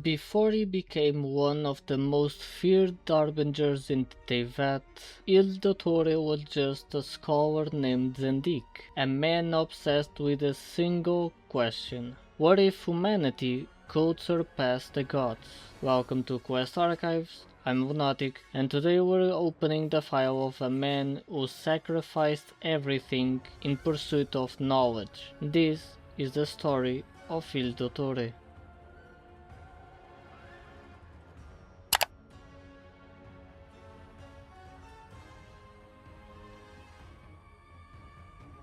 Before he became one of the most feared Harbingers in Teyvat, Dottore was just a scholar named Zandik, a man obsessed with a single question: what if humanity could surpass the gods? Welcome to Quest Archives, I'm Lunatic, and today we're opening the file of a man who sacrificed everything in pursuit of knowledge. This is the story of Dottore.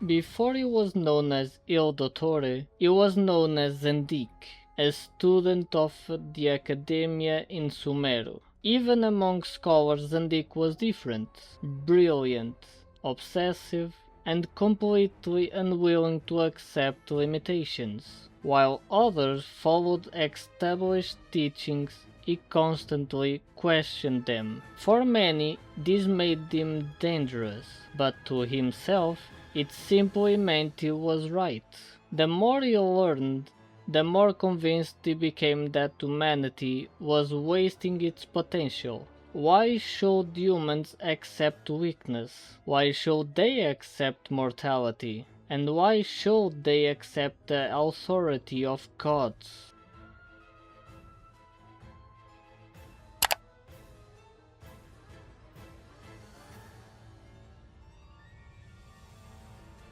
Before he was known as Dottore, he was known as Zandik, a student of the Akademiya of Sumeru. Even among scholars, Zandik was different, brilliant, obsessive, and completely unwilling to accept limitations. While others followed established teachings, he constantly questioned them. For many, this made him dangerous, but to himself, it simply meant he was right. The more he learned, the more convinced he became that humanity was wasting its potential. Why should humans accept weakness? Why should they accept mortality? And why should they accept the authority of gods?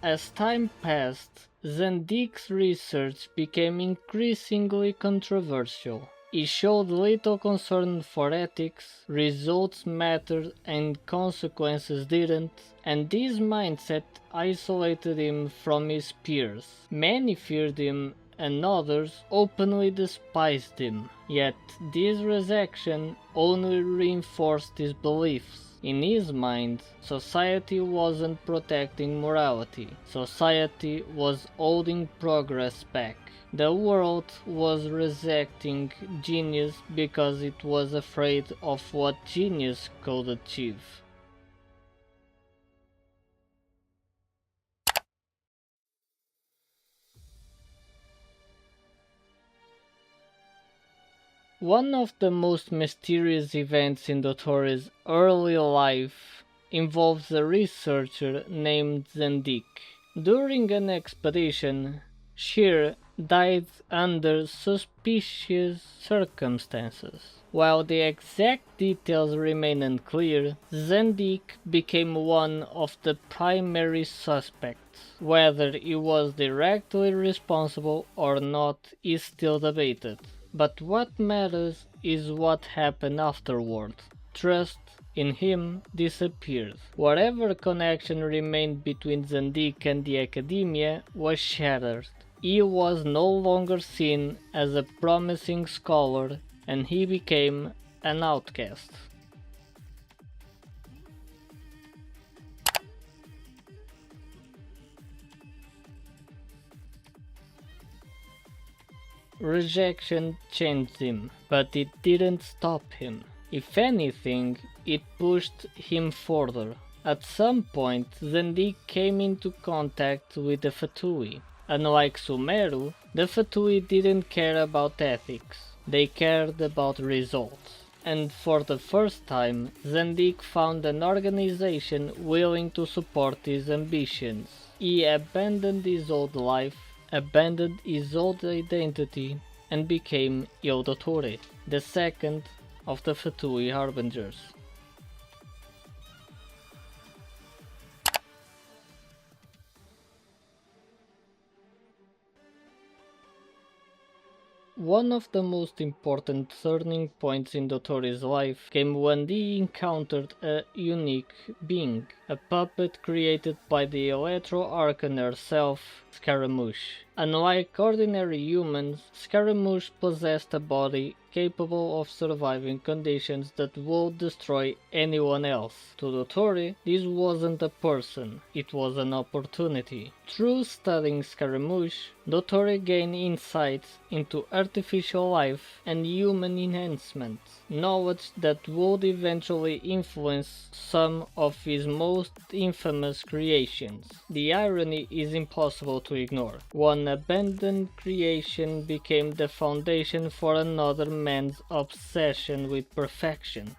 As time passed, Zandik's research became increasingly controversial. He showed little concern for ethics, results mattered and consequences didn't, and this mindset isolated him from his peers. Many feared him and others openly despised him, yet this rejection only reinforced his beliefs. In his mind, society wasn't protecting morality. Society was holding progress back. The world was rejecting genius because it was afraid of what genius could achieve. One of the most mysterious events in Dottore's early life involves a researcher named Zandik. During an expedition, Shir died under suspicious circumstances. While the exact details remain unclear, Zandik became one of the primary suspects. Whether he was directly responsible or not is still debated. But what matters is what happened afterward. Trust in him disappeared. Whatever connection remained between Zandik and the Akademiya was shattered. He was no longer seen as a promising scholar, and he became an outcast. Rejection changed him, but it didn't stop him. If anything, it pushed him further. At some point, Zandik came into contact with the Fatui. Unlike Sumeru, the Fatui didn't care about ethics, they cared about results. And for the first time, Zandik found an organization willing to support his ambitions. He abandoned his old life, abandoned his old identity, and became Dottore, the second of the Fatui Harbingers. One of the most important turning points in Dottore's life came when he encountered a unique being, a puppet created by the Electro-Archon herself, Scaramouche. Unlike ordinary humans, Scaramouche possessed a body capable of surviving conditions that would destroy anyone else. To Dottore, this wasn't a person, it was an opportunity. Through studying Scaramouche, Dottore gained insights into artificial life and human enhancement, knowledge that would eventually influence some of his most infamous creations. The irony is impossible to ignore. One abandoned creation became the foundation for another man's obsession with perfection.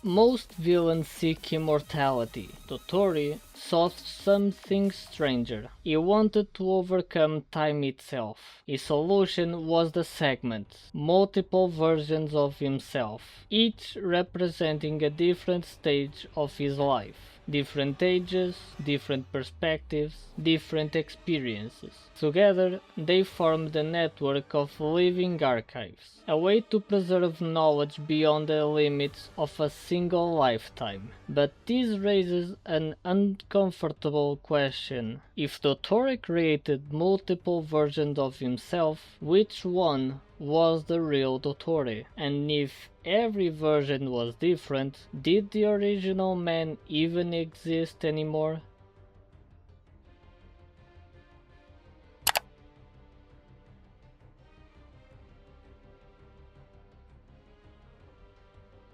Most villains seek immortality. Dottore sought something stranger. He wanted to overcome time itself. His solution was the segments, multiple versions of himself, each representing a different stage of his life. Different ages, different perspectives, different experiences. Together, they formed a network of living archives, a way to preserve knowledge beyond the limits of a single lifetime. But this raises an uncomfortable question. If Dottore created multiple versions of himself, which one was the real Dottore? And if every version was different, did the original man even exist anymore?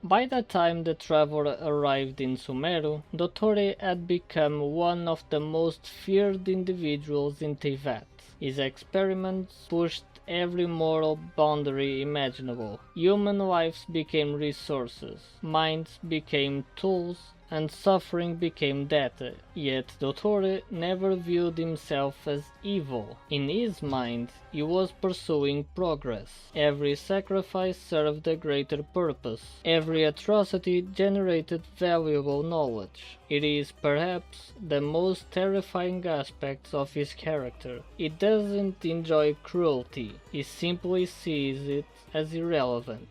By the time the traveler arrived in Sumeru, Dottore had become one of the most feared individuals in Teyvat. His experiments pushed every moral boundary imaginable. Human lives became resources, minds became tools, and suffering became data. Yet Dottore never viewed himself as evil. In his mind, he was pursuing progress. Every sacrifice served a greater purpose. Every atrocity generated valuable knowledge. It is perhaps the most terrifying aspect of his character. He doesn't enjoy cruelty, he simply sees it as irrelevant.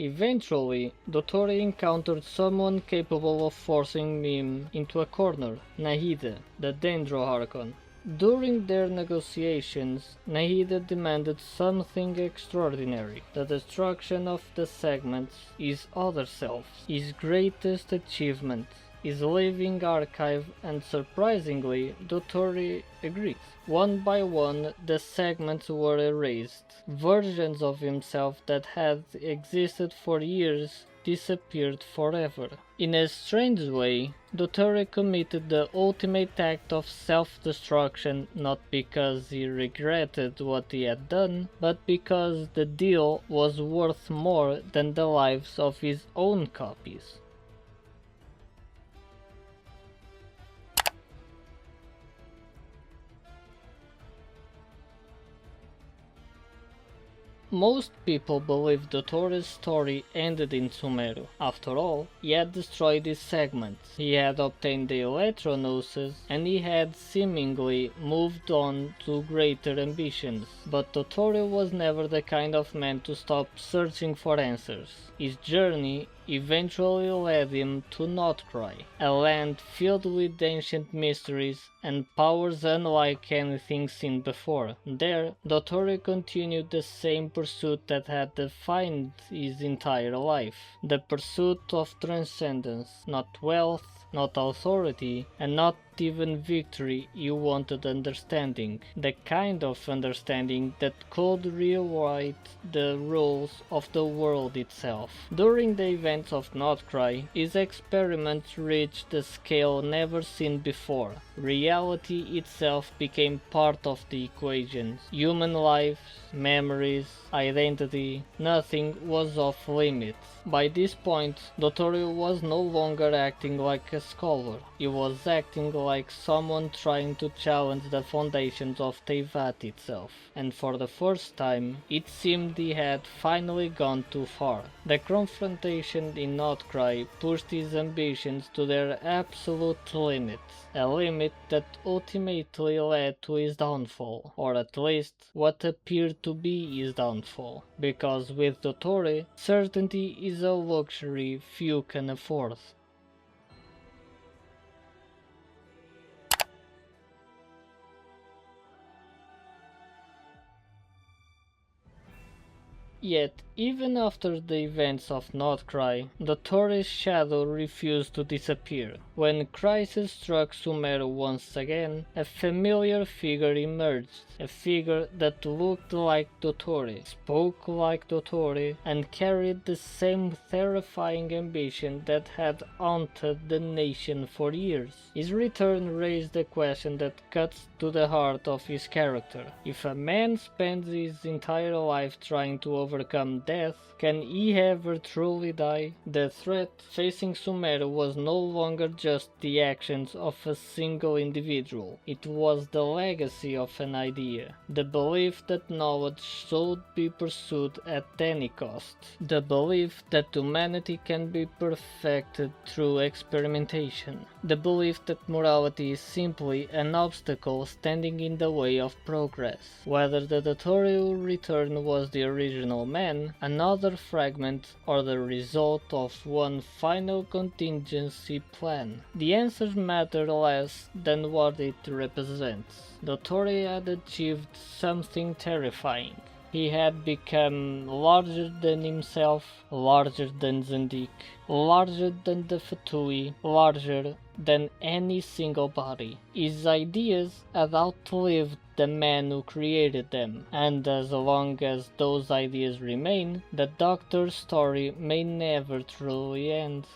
Eventually, Dottore encountered someone capable of forcing him into a corner, Nahida, the Dendro Archon. During their negotiations, Nahida demanded something extraordinary: the destruction of the segments, his other self, his greatest achievement, his living archive, and surprisingly, Dottore agreed. One by one, the segments were erased. Versions of himself that had existed for years disappeared forever. In a strange way, Dottore committed the ultimate act of self-destruction not because he regretted what he had done, but because the deal was worth more than the lives of his own copies. Most people believe Dottore's story ended in Sumeru. After all, he had destroyed his segments, he had obtained the Electronoses, and he had seemingly moved on to greater ambitions. But Dottore was never the kind of man to stop searching for answers. His journey eventually led him to Notcry, a land filled with ancient mysteries and powers unlike anything seen before. There, Dottore continued the same pursuit that had defined his entire life, the pursuit of transcendence, not wealth, not authority, and not even victory. He wanted understanding, the kind of understanding that could rewrite the rules of the world itself. During the events of Notcry, his experiments reached a scale never seen before. Reality itself became part of the equations. Human lives, memories, identity, nothing was off limits. By this point, Dottore was no longer acting like a scholar. He was acting like someone trying to challenge the foundations of Teyvat itself. And for the first time, it seemed he had finally gone too far. The confrontation in Notcry pushed his ambitions to their absolute limits. A limit that ultimately led to his downfall, or at least what appeared to be his downfall, because with Dottore, certainty is a luxury few can afford. Yet, even after the events of Notcry, Dottore's shadow refused to disappear. When crisis struck Sumeru once again, a familiar figure emerged, a figure that looked like Dottore, spoke like Dottore, and carried the same terrifying ambition that had haunted the nation for years. His return raised a question that cuts to the heart of his character. If a man spends his entire life trying to overcome death, can he ever truly die? The threat facing Sumeru was no longer just the actions of a single individual. It was the legacy of an idea, the belief that knowledge should be pursued at any cost, the belief that humanity can be perfected through experimentation, the belief that morality is simply an obstacle standing in the way of progress. Whether the Dottore return was the original man, another fragment, or the result of one final contingency plan, the answers matter less than what it represents. Dottore had achieved something terrifying. He had become larger than himself, larger than Zandik, larger than the Fatui, larger than any single body. His ideas had outlived the man who created them, and as long as those ideas remain, the Doctor's story may never truly end.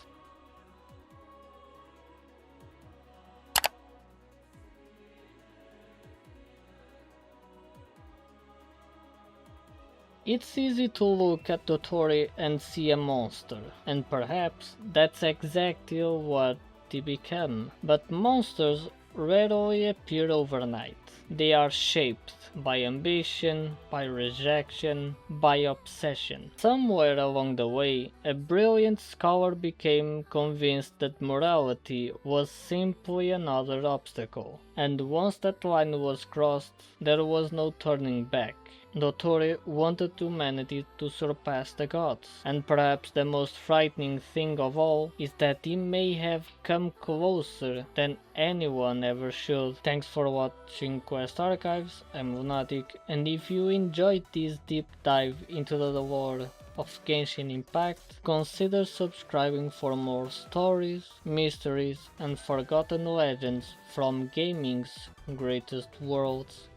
It's easy to look at Dottore and see a monster, and perhaps that's exactly what they become. But monsters rarely appear overnight. They are shaped by ambition, by rejection, by obsession. Somewhere along the way, a brilliant scholar became convinced that morality was simply another obstacle, and once that line was crossed, there was no turning back. Dottore wanted humanity to surpass the gods, and perhaps the most frightening thing of all is that he may have come closer than anyone ever should. Thanks for watching Quest Archives, I'm Lunatic, and if you enjoyed this deep dive into the lore of Genshin Impact, consider subscribing for more stories, mysteries, and forgotten legends from gaming's greatest worlds.